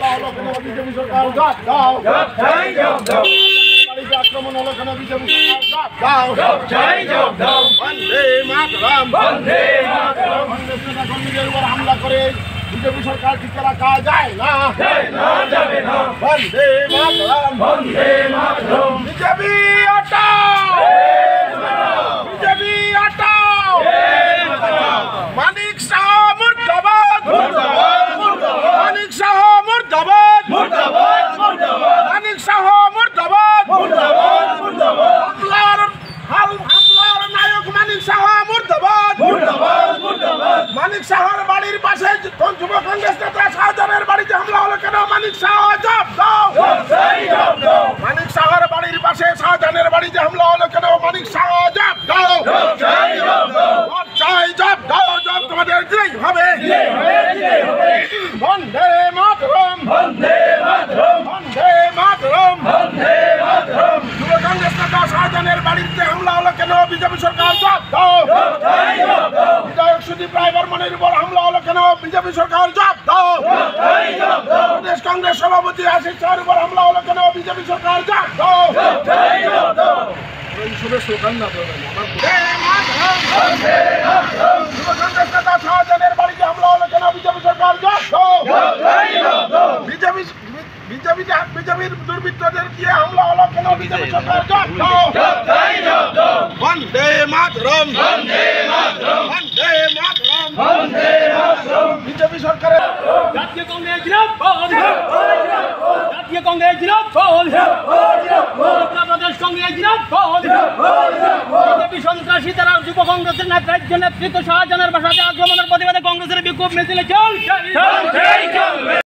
হামলা হলো কেন বিজেপি সরকার জবাব দাও বাড়িতে আক্রমণ হলো কেন বিজেপি সরকার জবাব দাও বন্দে মাতরম বন্দে কর্মীদের উপর হামলা করে বিজেপি সরকার ঠিক রাখা যায় না যাবে না বন্দে মাতরম বিজেপি হটাও বিজেপি হটাও মানিক শাহ মুর্দাবাদ মানিক শাহ মুর্দাবাদ মানিক শাহ মুর্দাবাদ হামলার নায়ক মানিক শাহ মুর্দাবাদ মানিক শাহর বাড়ির পাশে যুব কংগ্রেস নেতা শাহজাহানের বাড়িতে হামলা হলো কেন মানিক শাহ জবাব দাও মানিক শাহর বাড়ির পাশে শাহজাহানের বাড়িতে হামলা হলো কেন মানিক শাহ জবাব দাও জবাব দাও জবাব তোমাদের দিতেই হবে বন্দে মাতরম বন্দে মাতরম যুব কংগ্রেস নেতা শাহজাহানের বাড়িতে হামলা হলো কেন বিজেপি সরকার জবাব দাও বিধায়ক সুদীপ রায় বর্মনের উপর হামলা হলো কেন বিজেপি সরকার জবাব দাও প্রদেশ কংগ্রেস সভাপতি আশিস শাহর উপর হামলা হলো কেন বিজেপি সরকার জবাব দাও স্লোগান না যুব কংগ্রেস নেতা শাহজাহানের বাড়িতে হামলা হলো কেন বিজেপি সরকার জবাব দাও বিজেপির দুর্বৃত্তদের দিয়ে হামলা হলো কেন বিজেপি সরকার জবাব দাও বন্দে মাতরম বিজেপি সরকারের জাতীয় কংগ্রেস জিন্দাবাদ জাতীয় কংগ্রেস জিন্দাবাদ প্রদেশ কংগ্রেস জিন্দাবাদ বিজেপি সন্ত্রাসী তারা যুব কংগ্রেসের নেতৃত্ব শাহজাহানের বাসাতে আক্রমণের প্রতিবাদে কংগ্রেসের বিক্ষোভ মিছিলে চলছে